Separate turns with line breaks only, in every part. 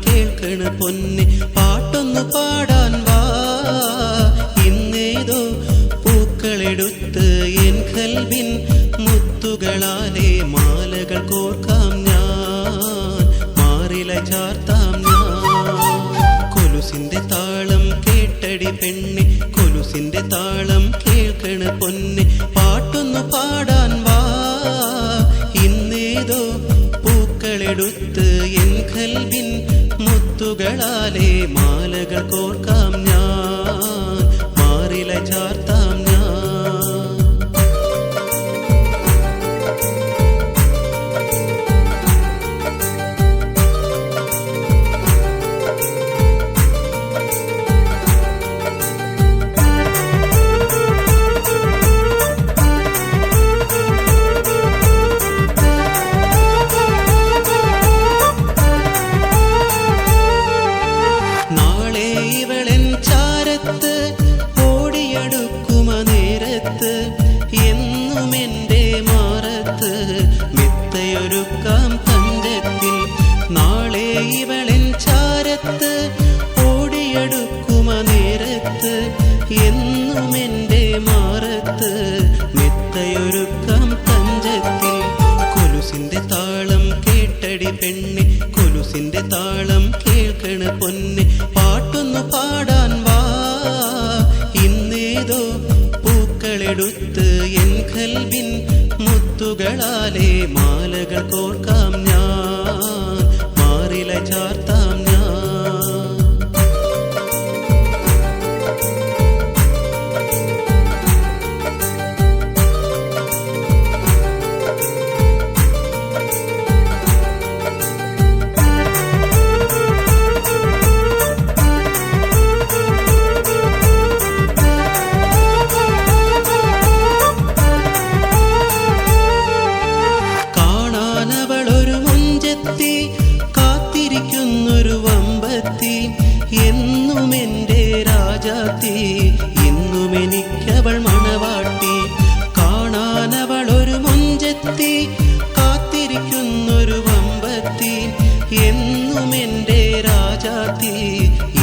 കേൾക്കണ പൊന്നെ പാട്ടൊന്നു പാടാൻ വാ. ഇന്നേതോ പൂക്കളെടുത്ത് എൻ കൽവിൻ മുത്തുകളാലെ മാലകൾ കോർക്കാം ഞാൻ, മാറില ചാർത്താം ഞാൻ. കൊലുസിന്റെ താളം കേട്ടടി പെണ്ണെ, കൊലുസിന്റെ താളം കേൾക്കണ പൊന്നെ പാട്ടൊന്നു പാടാൻ വാ. ഇന്നേതോ പൂക്കളെടുത്ത് എൻ കൽവിൻ മുത്തുകളാലെ മാലകൾ കോർക്കാം ഞാൻ, മാറില ചാർത്താം ഞാൻ. മെത്തയൊരുക്കാം തഞ്ചത്തിൽ നാളെ ഇവളെൻ ചാരത്ത് ഓടിയെടുക്കുമ നേരത്ത്, എന്നും എൻ്റെ മാറത്ത് മെത്തയൊരുക്കാം തഞ്ചത്തിൽ. കൊലുസിന്റെ താളം കേട്ടടി പെണ്ണെ, കൊലുസിന്റെ താളം കേൾക്കണ പൊന്നെ പാട്ടൊന്നു പാടാൻ വാ. ഇന്നേതോ പൂക്കളെടുത്ത് എൻ കൽവിൻ മുത്തുകളാലെ മാലകൾ കോർക്കാം ഞാൻ, മാറില ചാർത്താം ഞാൻ. കാത്തിരിക്കുന്നൊരു വമ്പത്തി, എന്നും എൻ്റെ രാജാത്തി, എന്നും എനിക്കവൾ മണവാട്ടി. കാണാനവളൊരു മുഞ്ചത്തി, കാത്തിരിക്കുന്നൊരു വമ്പത്തി, എന്നും എൻ്റെ രാജാത്തി,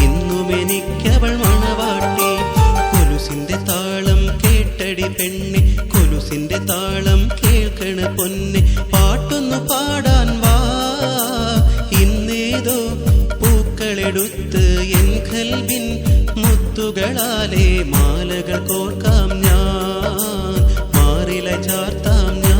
എന്നും എനിക്കവൾ മണവാട്ടി. കൊലുസിന്റെ താളം കേട്ടടി പെണ്ണെ, കൊലുസിന്റെ താളം കേൾക്കണ പൊന്നെ പാട്ടൊന്നു പാടാൻ വാ. ഇന്നേതോ പൂക്കളെടുത്ത് എൻ കൽവിൻ മുത്തുകളാലെ മാലകൾ കോർക്കാം ഞാൻ, മാറില ചാർത്താം ഞാൻ.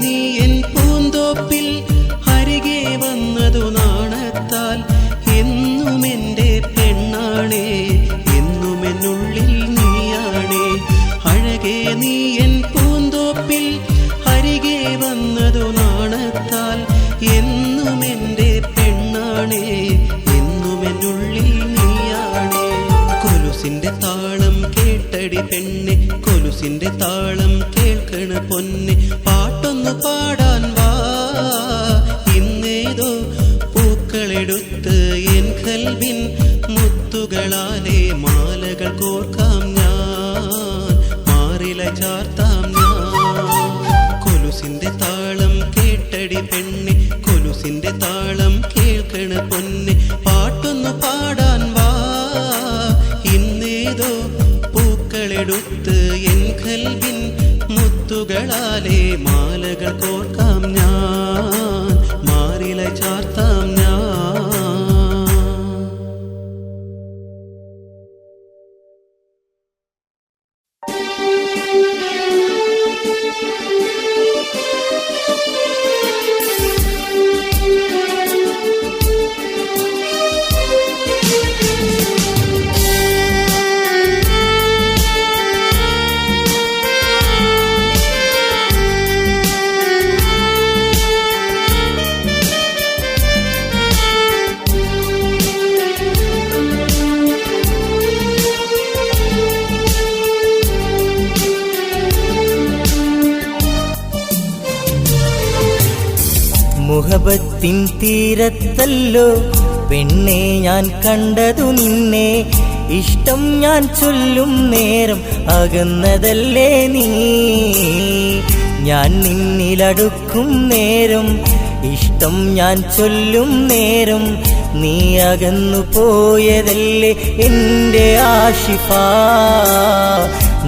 നീ എൻ പൂന്തോപ്പിൽ അരികെ വന്നതു നാണത്താൽ, എന്നും എൻ്റെ പെണ്ണാണേ, എന്നും എന്നുള്ളിൽ നീയാണേ. അഴകേ നീ എൻ പൂന്തോപ്പിൽ അരികെ വന്നതു നാണത്താൽ, എന്നും എൻ്റെ പെണ്ണാണേ, എന്നും എന്നുള്ളിൽ നീയാണേ. കൊലുസിന്റെ താളം കേട്ടടി പെണ്ണെ, കൊലുസിന്റെ താളം കേൾക്കണ പൊന്നെ പാട്ടൊന്നു പാടാൻ വാ. ഇന്നേതോ പൂക്കളെടുത്ത് എൻ കൽവിൻ മുത്തുകളാലെ മാലകൾ കോർക്കാം ഞാൻ, മാറില ചാർത്താം ഞാൻ. കൊലുസിന്റെ താളം കേട്ടടി പെണ്ണെ, കൊലുസിന്റെ താളം കേൾക്കണ പൊന്നെ പാട്ടൊന്നു പാടാൻ വാ. ഇന്നേതോ പൂക്കളെടുത്ത് എൻ കൽവിൻ മുത്തുകളാലെ മാലകൾ കോർക്കാം ഞാൻ, മാറില ചാർത്താം ഞാൻ.
മുഹബത്തിൻ തീരത്തല്ലോ പെണ്ണെ ഞാൻ കണ്ടതു നിന്നെ. ഇഷ്ടം ഞാൻ ചൊല്ലും നേരം അകന്നതല്ലേ നീ. ഞാൻ നിന്നിലടുക്കും നേരം ഇഷ്ടം ഞാൻ ചൊല്ലും നേരം നീ അകന്നു പോയതല്ലേ എൻ്റെ ആശിഫ.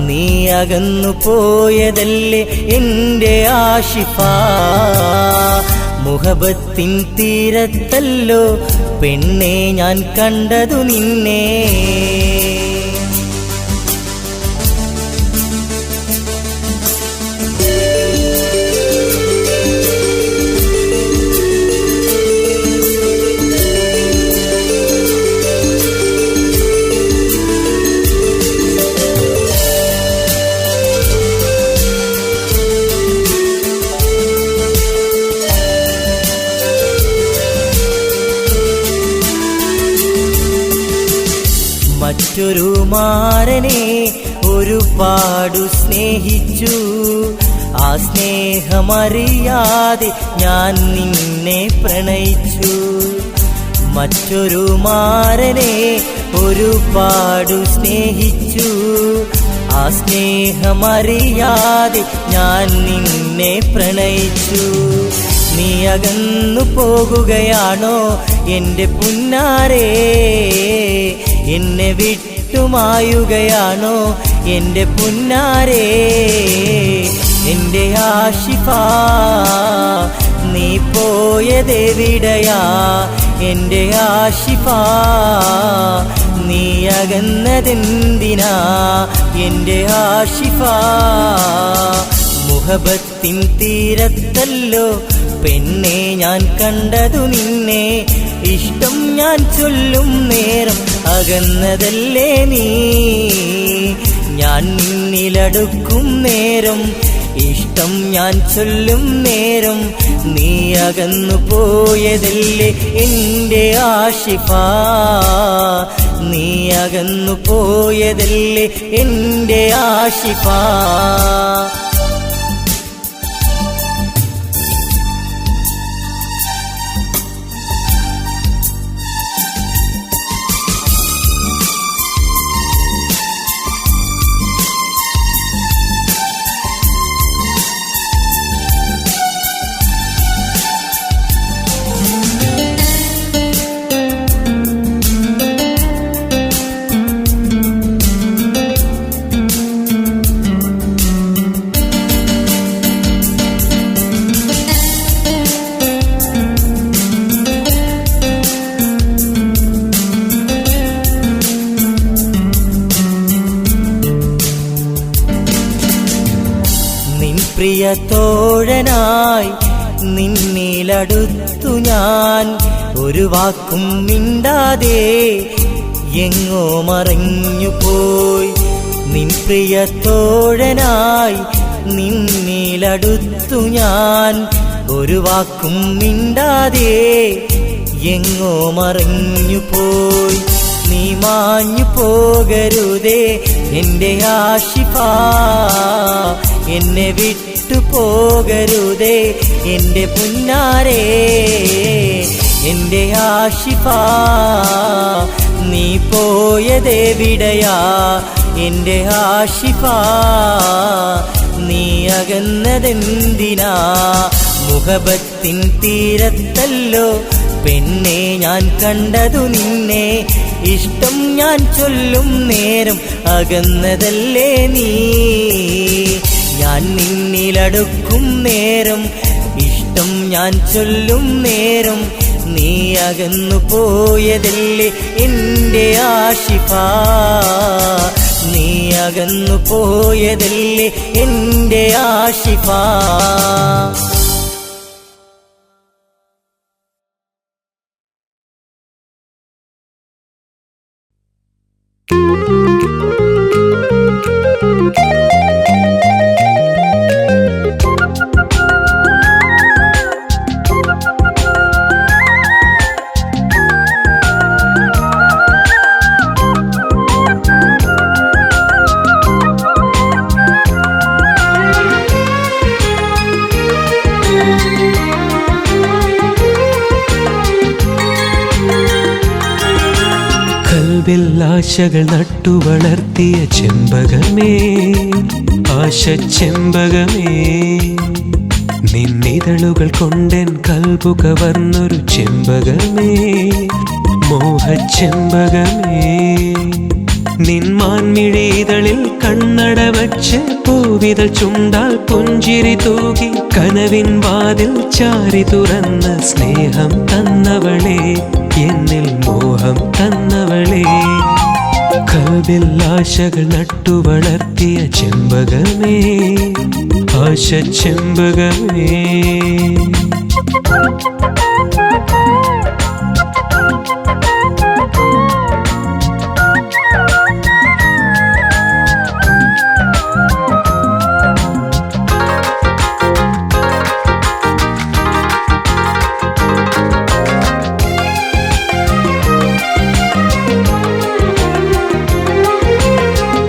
നീ അകന്നു പോയതല്ലേ എൻ്റെ ആശിഫ. മുഹബത്തിൻ തീരത്തല്ലോ പെണ്ണെ ഞാൻ കണ്ടതു നിന്നെ. മറ്റൊരു മാരനെ ഒരുപാടു സ്നേഹിച്ചു. ആ സ്നേഹമറിയാതെ ഞാൻ നിന്നെ പ്രണയിച്ചു. മറ്റൊരു മാരനെ ഒരുപാടു സ്നേഹിച്ചു. ആ സ്നേഹമറിയാതെ ഞാൻ നിന്നെ പ്രണയിച്ചു. നീ അകന്നു പോകുകയാണോ എൻ്റെ പുന്നാരേ. എന്നെ വിട്ടുമായുകയാണോ എൻ്റെ പുന്നാരേ. എൻ്റെ ആശിഫ നീ പോയതെവിടെയാ. എൻ്റെ ആശിഫ നീ അകന്നതെന്തിനാ. എൻ്റെ ആശിഫ മുഹബത്തിൻ തീരത്തല്ലോ പെണ്ണെ ഞാൻ കണ്ടതു നിന്നെ. ഇഷ്ടം ഞാൻ ചൊല്ലും നേരം അകന്നതല്ലേ നീ. ഞാൻ നിന്നിലടുക്കും നേരം ഇഷ്ടം ഞാൻ ചൊല്ലും നേരം നീ അകന്നു പോയതല്ലേ എൻ്റെ ആശിഫ. നീ അകന്നു പോയതല്ലേ എൻ്റെ ആശിഫ. പ്രിയ തോഴനായി നിന്നിലടുത്തു ഞാൻ. ഒരു വാക്കും മിണ്ടാതെ എങ്ങോ മറഞ്ഞു പോയി. നിൻ പ്രിയ തോഴനായി നിന്നിലടുത്തു ഞാൻ. ഒരു വാക്കും മിണ്ടാതെ എങ്ങോ മറഞ്ഞു പോയി. നീ മാഞ്ഞു പോകരുതേ എൻ്റെ ആശിഫ. എന്നെ വിട്ടു പോകരുതേ എൻ്റെ പുന്നാരേ. എൻ്റെ ആശിഫ നീ പോയതെവിടെയാ. എൻ്റെ ആശിഫ നീ അകന്നതെന്തിനാ. മുഹബത്തിൻ തീരത്തല്ലോ പെണ്ണെ ഞാൻ കണ്ടതു നിന്നെ. ഇഷ്ടം ഞാൻ ചൊല്ലും നേരം അകന്നതല്ലേ നീ. ഞാൻ നിന്നിലടുക്കും നേരം ഇഷ്ടം ഞാൻ ചൊല്ലും നേരം നീ അകന്നു പോയതല്ലേ എൻ്റെ ആശിഫ. നീ അകന്നു പോയതല്ലേ എൻ്റെ ആശിഫ.
ആശകൾ നട്ടു വളർത്തിയ ചെമ്പകമേ, ആശച്ചെമ്പകമേ, നിന്നിതളുകൾ കൊണ്ടെൻ കൽബു കവർന്നൊരു ചെമ്പകമേ, മോഹച്ചെമ്പകമേ, നിന്മാൻമിഴിതളിൽ കണ്ണട വച്ച് പൂവിതൾ ചുണ്ടാൽ പുഞ്ചിരി തൂകി കനവിൻ വാതിൽ ചാരി തുറന്ന സ്നേഹം തന്നവളെ, എന്നിൽ മോഹം തന്നവളെ, കൽബിൽ ആശകൾ നട്ടു വളർത്തിയ ചെമ്പകമേ, ആശച്ചെമ്പകമേ.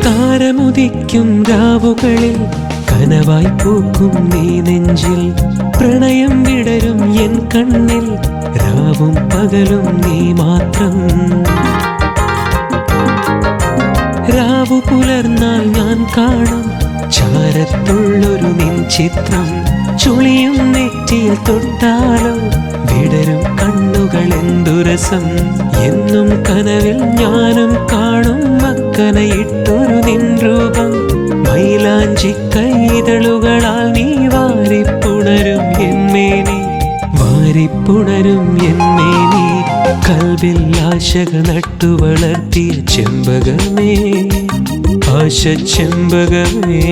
താരമുദിക്കും രാവുകളിൽ കനവായി പൂക്കും നീ നെഞ്ചിൽ, പ്രണയം വിടരും എൻ കണ്ണിൽ രാവും പകലും നീ മാത്രം. രാവു പുലർന്നാൽ ഞാൻ കാണും ചാരത്തുള്ളൊരു നിൻ ചിത്രം, ചുളിയും നെറ്റിയിൽ തൊട്ടാലോ വിടരും കണ്ണുകൾ എന്തുരസം. എന്നും കനവിൽ ഞാനും കാണും മക്കനയിട്ടൊരു നിൻ രൂപം, മൈലാഞ്ചി കൈതളുകളാൽ നീ വാരിപ്പുണരും എന്മേനി, വാരിപ്പുണരും എന്മേനി, കൽബിൽ ആശകൾ നട്ടു വളർത്തിയ ചെമ്പകമേ, ആശച്ചെമ്പകമേ.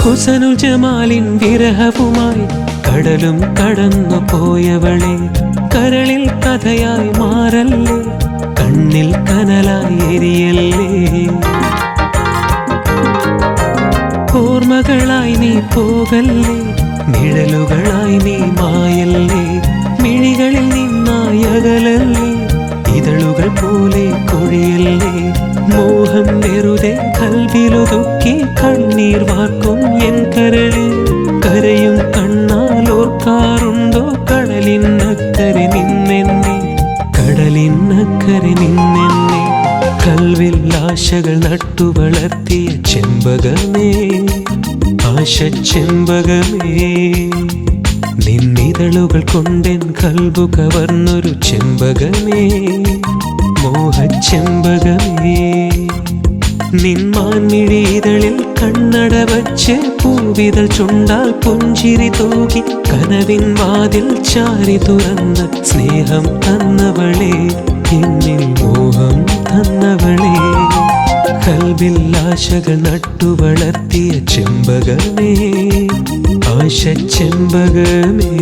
ഹുസനുൽ ജമാലിൻ വിരഹവുമായി കടലും കടന്നു പോയവളെ, കരളിൽ കഥയായി മാറല്ലേ, കണ്ണിൽ കനലായി എരിയല്ലേ. ഓർമ്മകളായി നീ പോകല്ലേ, നിഴലുകളായി നീ മായല്ലേ, മിഴികളിൽ നിന്നായി അകലല്ലേ, ഇതളുകൾ പോലെ കൊഴിയല്ലേ. മോഹം വെറുതെ കൽവിലൊതുക്കി കണ്ണീർ വാർക്കും എൻ കരളിൽ, കരയും കണ്ണാൽ ഓർക്കാറുണ്ടോ കടലിനക്കരെ നിന്നെന്നെ, കടലിനക്കരെ നിന്നെന്നെ, കൽവിൽ ആശകൾ നട്ടു വളർത്തിയ ചെമ്പകമേ, ആശച്ചെമ്പകമേ, നിന്നിതളുകൾ കൊണ്ടെൻ കൽബു കവർന്നൊരു ചെമ്പകമേ, മോഹച്ചെമ്പകമേ, നിന്മാൻമിഴിതളിൽ കണ്ണട വച്ച് പൂവിതൾ ചുണ്ടാൽ പുഞ്ചിരി തൂകി കനവിൻ വാതിൽ ചാരി തുറന്ന സ്നേഹം തന്നവളെ, എന്നിൽ മോഹം തന്നവളെ, കൽബിൽ ആശകൾ നട്ടു വളർത്തിയ ചെമ്പകമേ, ആശച്ചെമ്പകമേ.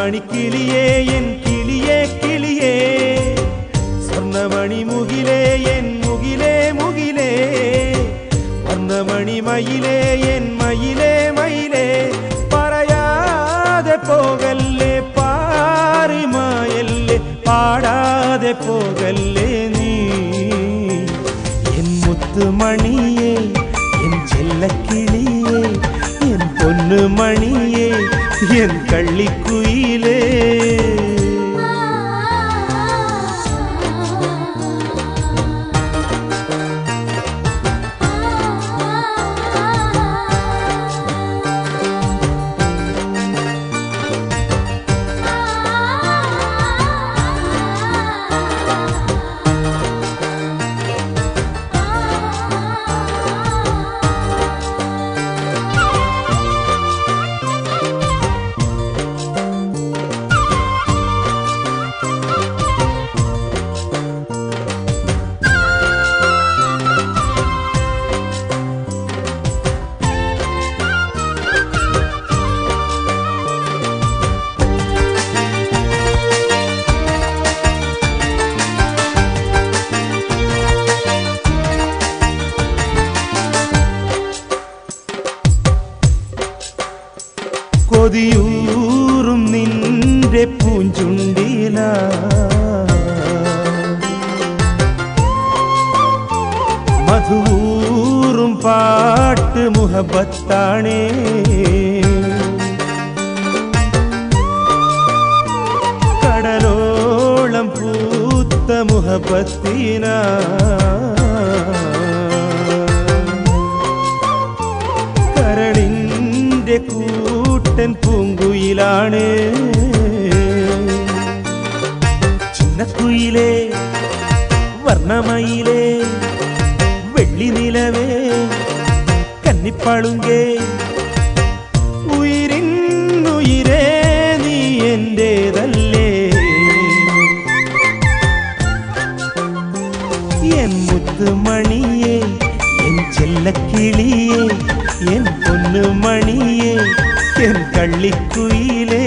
സ്വർണമണി കിളിയേ എൻ കിളിയേ കിളിയേ സ്വർണമണി മുകിലേ എൻ മുകിലേ മുകിലേ വർണ്ണമണി മയിലേ എൻ മയിലേ മയിലേ പറയാതെ പോകല്ലേ പാറിമായല്ലേ പാടാതെ പോകല്ലേ നീ എൻ മുത്തുമണിയേ എൻ ചെല്ലക്കിളിയേ എൻ പൊന്നുമണിയേ എൻ കള്ളിക്കുയിലേ കൊതിയൂറും നിന്റെ പൂഞ്ചുണ്ടില മധുവൂറും പാട്ട് മുഹബത്താണേ കടലോളം പൂത്ത മുഹബത്തിന കരളിന്റെ കൂട്ടൻ പൂങ്കുയിലാണ് ചിന്നക്കുയിലേ വർണ്ണമയിലേ വെള്ളി നിലവേ കന്നിപ്പളുങ്കേ ഉയിരിന്നുയിരേ നീ എന്റേതല്ലേ എൻ മുത്തുമണിയേ എൻ ചെല്ലക്കിളിയേ എൻ പൊന്നുമണിയേ എൻ കള്ളിക്കുയിലേ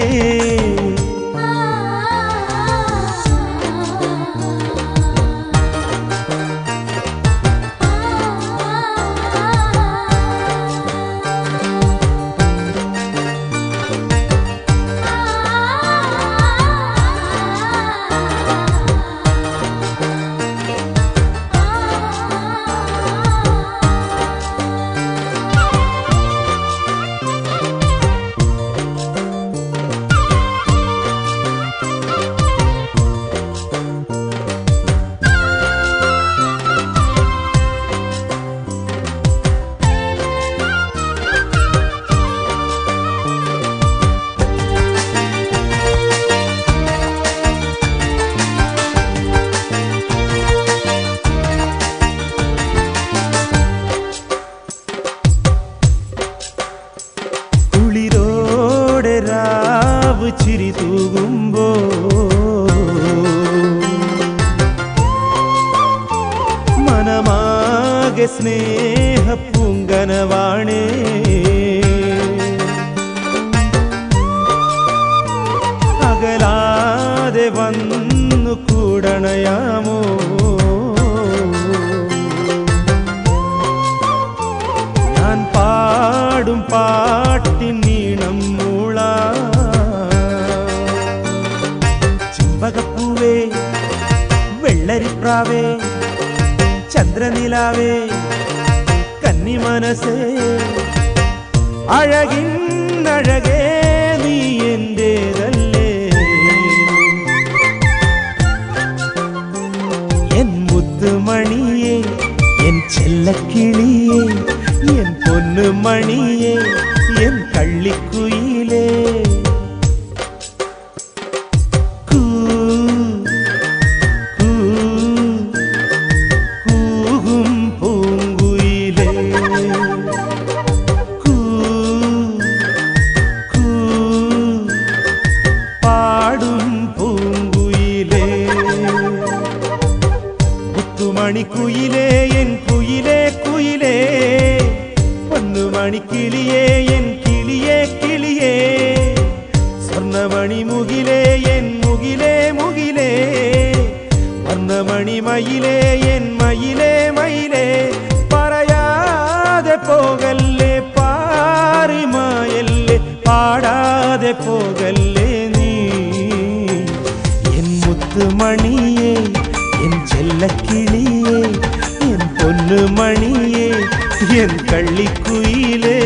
രാവ് ചിരി തൂകുമ്പോ മനമാകെ സ്നേഹ പൂങ്കനവാണേ അകലാതെ വന്നു കൂടണയാമോ ഞാൻ പാടും പാട്ടിൻ നീണം ചെമ്പകപ്പൂവേ വെള്ളരിപ്രാവേ ചന്ദ്രനിലാവേ കന്നിമനസേ അഴകിന്നഴകേ നീ എന്റേതല്ലേ എൻ മുത്തുമണിയേ എൻ ചെല്ലക്കിളിയേ എൻ പൊന്നുമണിയേ എൻ കള്ളിക്കുയിലേ മുകിലേ എൻ മുകിലേ മുകിലേ വർണ്ണമണി മയിലേ എൻ മയിലേ മയിലേ പറയാതെ പോകല്ലേ പാറിമായല്ലേ പാടാതെ പോകല്ലേ നീ എൻ മുത്തുമണിയേ എൻ ചെല്ലക്കിളിയേ എൻ പൊന്നുമണിയേ എൻ കള്ളിക്കുയിലേ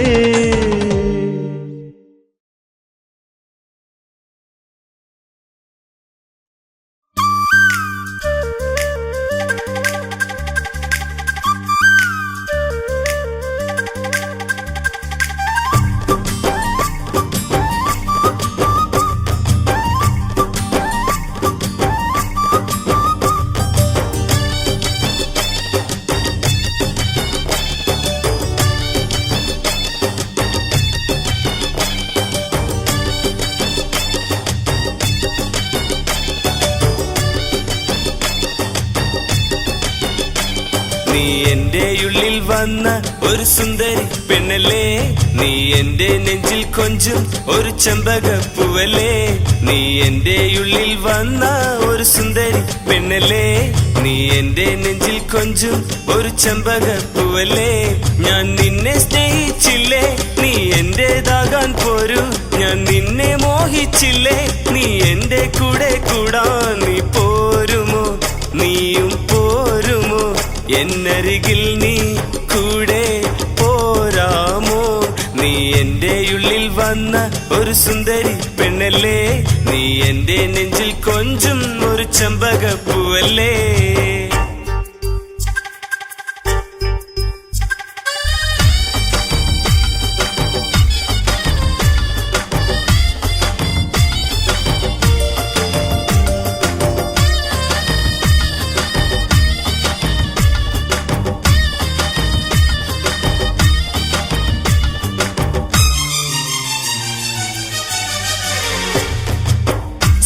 നീ എന്റെ ഉള്ളിൽ വന്ന ഒരു സുന്ദരി പെണ്ണല്ലേ, നീ എന്റെ നെഞ്ചിൽ കൊഞ്ചും ഒരു ചെമ്പകപ്പൂവല്ലേ. നീ എന്റെ ഉള്ളിൽ വന്ന ഒരു സുന്ദരി പെണ്ണല്ലേ, നീ എന്റെ നെഞ്ചിൽ കൊഞ്ചും ഒരു ചെമ്പകപ്പൂവല്ലേ. ഞാൻ നിന്നെ സ്നേഹിച്ചില്ലേ, നീ എന്റേതാകാൻ പോരൂ. ഞാൻ നിന്നെ മോഹിച്ചില്ലേ, നീ എന്റെ കൂടെ കൂടാൻ നീ പോരുമോ, നീയും പോരുമോ എന്നരികിൽ നീ കൂടെ പോരാമോ. നീ എന്റെ ഉള്ളിൽ വന്ന ഒരു സുന്ദരി പെണ്ണല്ലേ, നീ എന്റെ നെഞ്ചിൽ കൊഞ്ചും ഒരു ചെമ്പകപ്പൂവല്ലേ.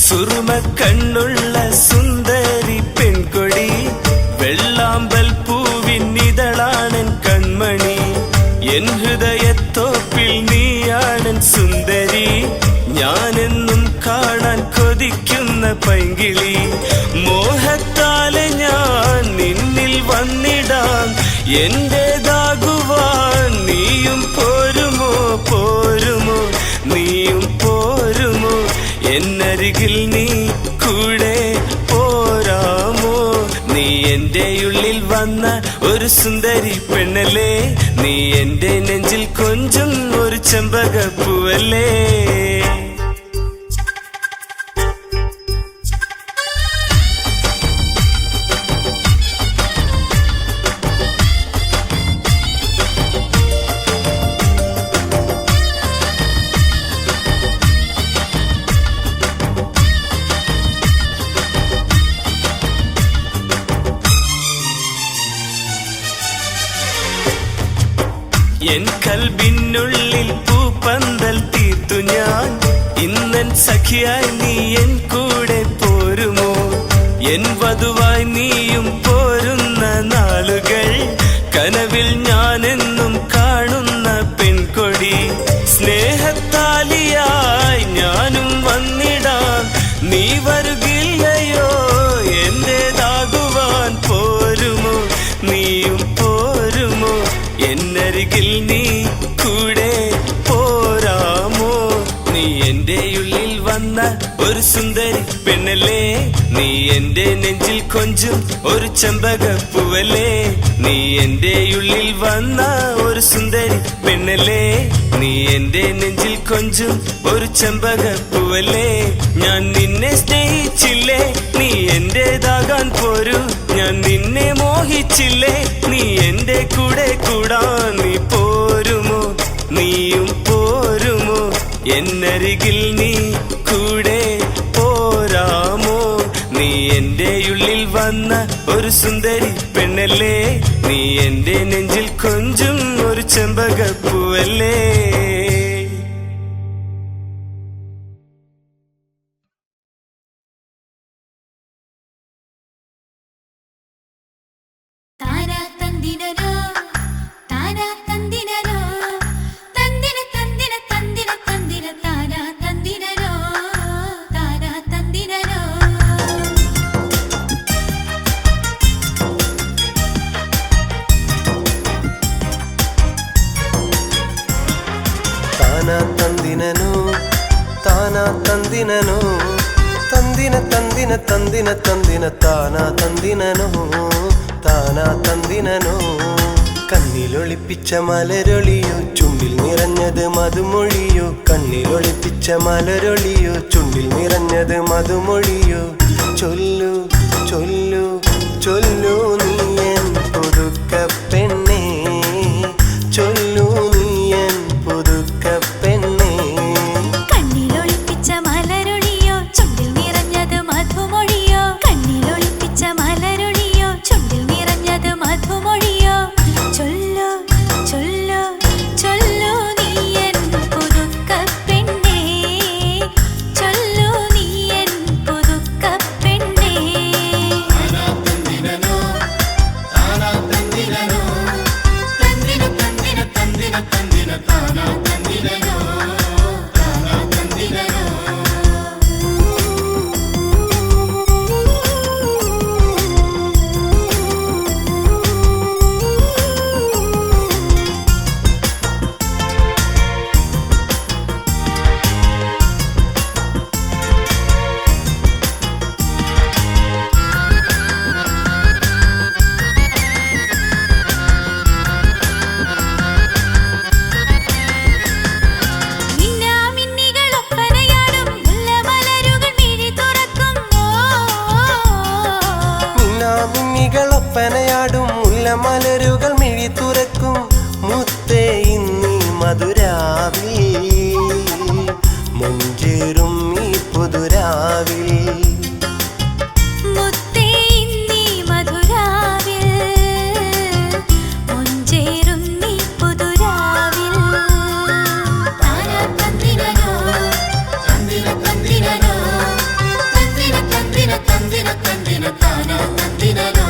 സുറുമ കണ്ണുള്ള സുന്ദരി പെൺകൊടി, വെള്ളാമ്പൽ പൂവിനിതളാണൻ കൺമണി. എൻ ഹൃദയത്തോപ്പിൽ നീയാണൻ സുന്ദരി, ഞാനെന്നും കാണാൻ കൊതിക്കുന്ന പൈങ്കിളി. മോഹത്താലെ ഞാൻ നിന്നിൽ വന്നിടാം, എന്റേതാകുവാൻ നീയും പോരുമോ, പോരുമോ നീയും പോരുമോ എന്നരികിൽ നീ കൂടെ പോരാമോ. നീ എന്റെ ഉള്ളിൽ വന്ന ഒരു സുന്ദരി പെണ്ണല്ലേ, നീ എന്റെ നെഞ്ചിൽ കൊഞ്ചും ഒരു ചെമ്പകപ്പൂവല്ലേ. എൻ കൽബിനുള്ളിൽ പൂപ്പന്തൽ തീർത്തു ഞാൻ, ഇന്നൻ സഖിയായി നീ എൻ കൂടെ പോരുമോ. എൻ വധുവായി നീയും പോരുന്ന നാളുകൾ കനവിൽ ഞാനെന്നും കാണുന്ന പെൺകൊടി. സ്നേഹത്താലിയായി ഞാനും വന്നിടാം, നീ വരുകില്ലയോ എന്റേതാകുവാൻ പോരുമോ, നീയും പോരുമോ എന്നരികിൽ നീ കൂടെ പോരാമോ. നീ എന്റെ ഉള്ളിൽ വന്ന ഒരു സുന്ദരി പെണ്ണല്ലേ, നീ എന്റെ നെഞ്ചിൽ കൊഞ്ചും ഒരു ചെമ്പകപ്പൂവല്ലേ. നീ എന്റെ ഉള്ളിൽ വന്ന ഒരു സുന്ദരി പെണ്ണല്ലേ, നീ എന്റെ നെഞ്ചിൽ കൊഞ്ചും ഒരു ചെമ്പകപ്പൂവല്ലേ. ഞാൻ നിന്നെ സ്നേഹിച്ചില്ലേ, നീ എന്റേതാകാൻ പോരൂ. ഞാൻ നിന്നെ മോഹിച്ചില്ലേ, നീ എന്റെ കൂടെ കൂടാൻ നീ പോരുമോ, നീയും പോരുമോ എന്നരികിൽ നീ കൂടെ പോരാമോ. നീ എന്റെ ഉള്ളിൽ വന്ന ഒരു സുന്ദരി പെണ്ണല്ലേ, നീ എന്റെ നെഞ്ചിൽ കൊഞ്ചും ഒരു ചെമ്പകപ്പൂവല്ലേ.
താന ತಂದಿನನು ತಂದಿನ ತಂದಿನ ತಂದಿನ ತಂದಿನ ತಾನ ತಂದಿನನು താനാ തന്തിനനോ കണ്ണിലൊളിപ്പിച്ച മലരൊളിയോ ചുണ്ടിൽ നിറഞ്ഞത് മധുമൊഴിയോ കണ്ണിലൊളിപ്പിച്ച മലരൊളിയോ ചുണ്ടിൽ നിറഞ്ഞത് മധുമൊഴിയോ ചൊല്ലു ചൊല്ലു ചൊല്ലു നീയൻ പുതുക്ക പെണ്ണേ ചൊല്ലു നീയൻ പുതുക്ക പെണ്ണേ
കണ്ണിലൊളിപ്പിച്ച മലരൊളിയോ ചുണ്ടിൽ നിറഞ്ഞത് മധുമൊഴിയോ കണ്ണിലൊളിപ്പിച്ച മലരൊളിയോ ചുണ്ടിൽ നിറഞ്ഞത് മധുമൊഴിയോ ചൊല്ലു ചൊല്ലു ചൊല്ലു നീയൻ പുതുക്ക പെണ്ണേ ചൊല്ലു നീയൻ പുതുക്ക പെണ്ണേ
ഒപ്പനയാടും മുല്ലമലരുകൾ മിഴി തുറക്കും മുത്തേ ഇന്നീ മധുരാവിൽ മുഞ്ചേറും ഈ പുതുരാവിൽ
മുത്തേ ഇന്നീ മധുരാവിൽ മുഞ്ചേറും നീ പുതുരാവിൽ താനാ തന്ദിനനോ തന്ദിന തന്ദിനനോ തന്ദിന തന്ദിന തന്ദിന തന്ദിന താനാ തന്ദിനനോ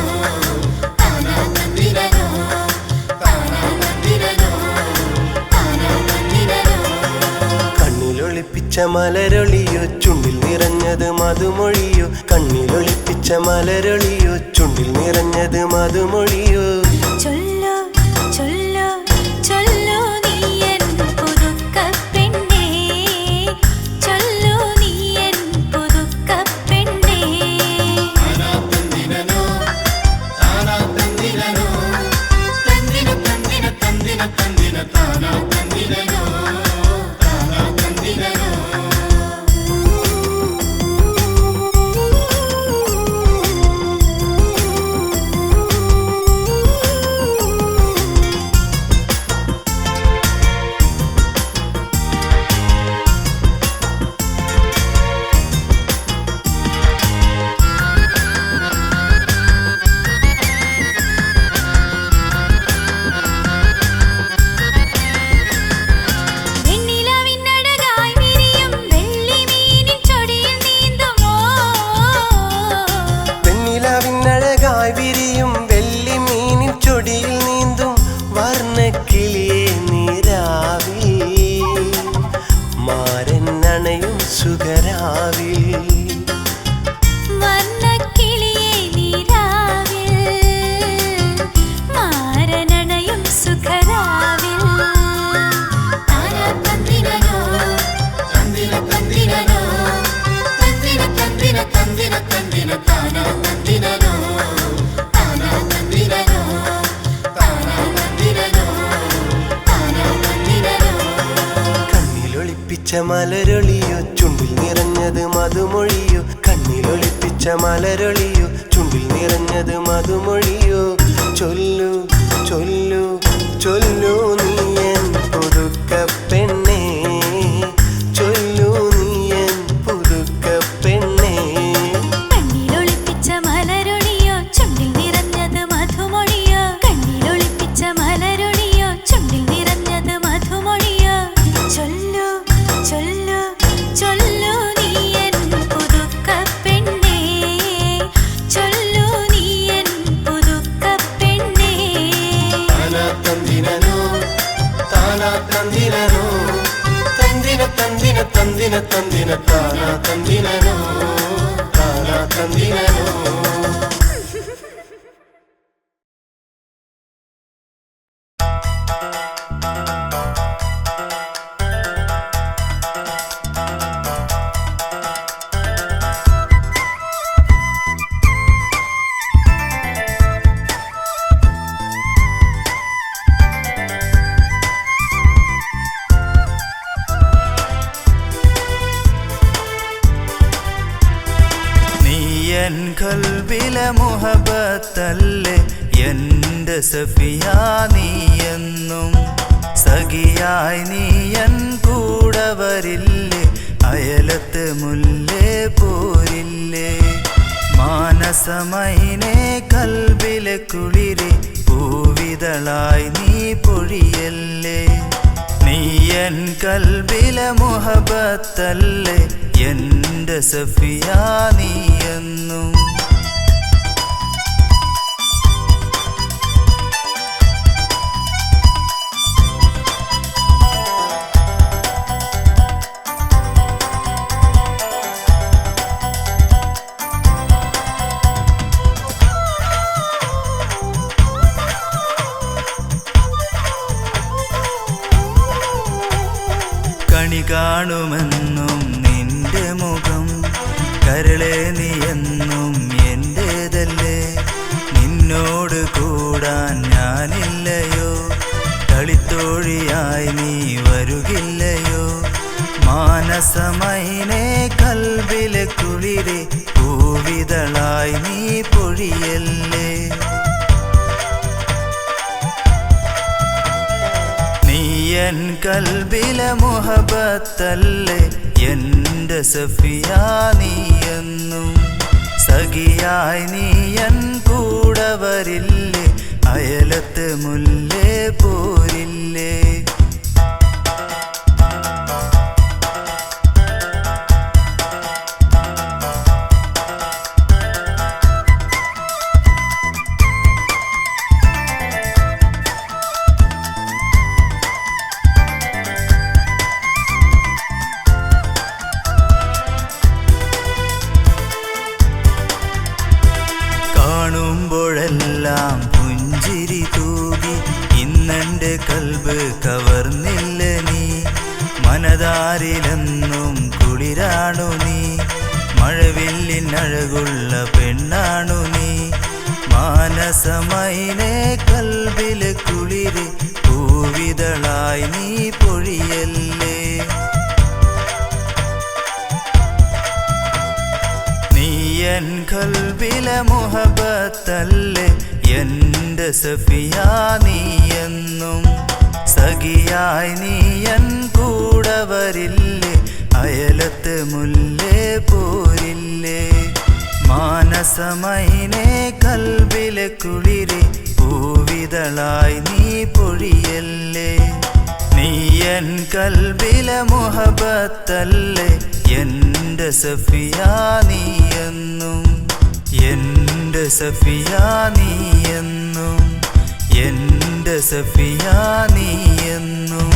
കണ്ണിലൊളിപ്പിച്ച മലരൊളിയോ ചുണ്ടിൽ നിറഞ്ഞത് മധുമൊഴിയോ കണ്ണിലൊളിപ്പിച്ച മലരൊളിയോ ചുണ്ടിൽ നിറഞ്ഞത് മധുമൊഴിയോ
ചൊല്ലു ചൊല്ലു ചൊല്ലു നീയൻ പുതുക്ക പെണ്ണേ ചൊല്ലു നീയൻ പുതുക്ക പെണ്ണേ തന്ദിന തന്ദിന തന്ദിന തന്ദിന താനാ തന്ദിനനോ
വിരിയും വെള്ളി മീനിൻ ചൊടിയിൽ നീന്തും വർണ്ണക്കിളിയെ നീരാവിൽ മാരൻ അണയും സുഖരാവിൽ
വർണ്ണക്കിളിയെ നീരാവിൽ മാരനണയും സുഖരാവിൽ താനാ തന്ദിനനോ തന്ദിന തന്ദിനനോ തന്ദിന തന്ദിന തന്ദിന തന്ദിന താനാ തന്ദിനനോ
കണ്ണിലൊളിപ്പിച്ച മലരൊളിയോ ചുണ്ടിൽ നിറഞ്ഞത് മധുമൊഴിയോ കണ്ണിലൊളിപ്പിച്ച മലരൊളിയോ ചുണ്ടിൽ നിറഞ്ഞത് മധുമൊഴിയോ ചൊല്ലു ചൊല്ലു ചൊല്ലു നീയൻ പുതുക്ക പെണ്ണേ ചൊല്ലു നീയൻ പുതുക്ക പെണ്ണേ
കണ്ണിലൊളിപ്പിച്ച മലരൊളിയോ ചുണ്ടിൽ നിറഞ്ഞത് മധുമൊഴിയോ കണ്ണിലൊളിപ്പിച്ച മലരൊളിയോ ചുണ്ടിൽ നിറഞ്ഞത് മധുമൊഴിയോ ചൊല്ലു ചൊല്ലു ചൊല്ലു നീയൻ പുതുക്ക പെണ്ണേ ചൊല്ലു നീയൻ പുതുക്ക പെണ്ണേ
താനാ തന്ദിനനോ തന്ദിന തന്ദിന തന്ദിന തന്ദിന താനാ തന്ദിനനോ താനാ തന്ദിനനോ
എൻ കൽബിലെ മുഹബത്തല്ലേ എൻ്റെ സഫിയ നീയെന്നും സഖിയായി നീ എൻ കൂടെ വരില്ലേ അയലത്ത് മുല്ലേ പോരില്ലേ മാനസമൈനെ കൽബിലെ കുളിരെ പൂവിതളായി നീ പൊഴിയല്ലേ നീ എൻ കൽബിലെ മുഹബത്തല്ലേ എൻ്റെ സഫിയ നീയെന്നും കണി കാണുമെന്നും നിന്റെ മുഖം കരളെ നീ എന്നും എൻ്റേതല്ലേ നിന്നോട് കൂടാൻ ഞാനില്ലയോ കളിത്തോഴിയായി നീ വരുകില്ലയോ മാനസമൈനെ കൽബിലെ കുളിരെ പൂവിതളായി നീ പൊഴിയല്ലേ എൻ കൽബിലെ മുഹബത്തല്ലേ എൻ്റെ സഫിയ നീയെന്നും സഖിയായി നീ എൻ കൂടെ വരില്ലേ അയലത്ത് മുല്ലേ പോരില്ലേ കാണുമ്പോഴെല്ലാം പുഞ്ചിരി തൂകി ഇന്നെൻ്റെ കൽബ് കവർന്നില്ല നീ മനതാരിലെന്നും കുളിരാണു നീ മഴവില്ലിനഴകുള്ള പെണ്ണാണു നീ മാനസമൈനെ കൽബിലെ കുളിര് പൂവിതളായി നീ പൊഴിയല്ലേ എൻ കൽബിലെ മുഹബത്തല്ലേ എൻ്റെ സഫിയ നീയെന്നും സഖിയായി നീ എൻ കൂടെ വരില്ലേ അയലത്ത് മുല്ലേ പോരില്ലേ മാനസമൈനെ കൽബിലെ കുളിരെ പൂവിതളായി നീ പൊഴിയല്ലേ നീ എൻ കൽബിലെ മുഹബത്തല്ലേ എൻ്റെ സഫിയ നീയെന്നും എൻ്റെ സഫിയ നീയെന്നും എൻ്റെ സഫിയ നീയെന്നും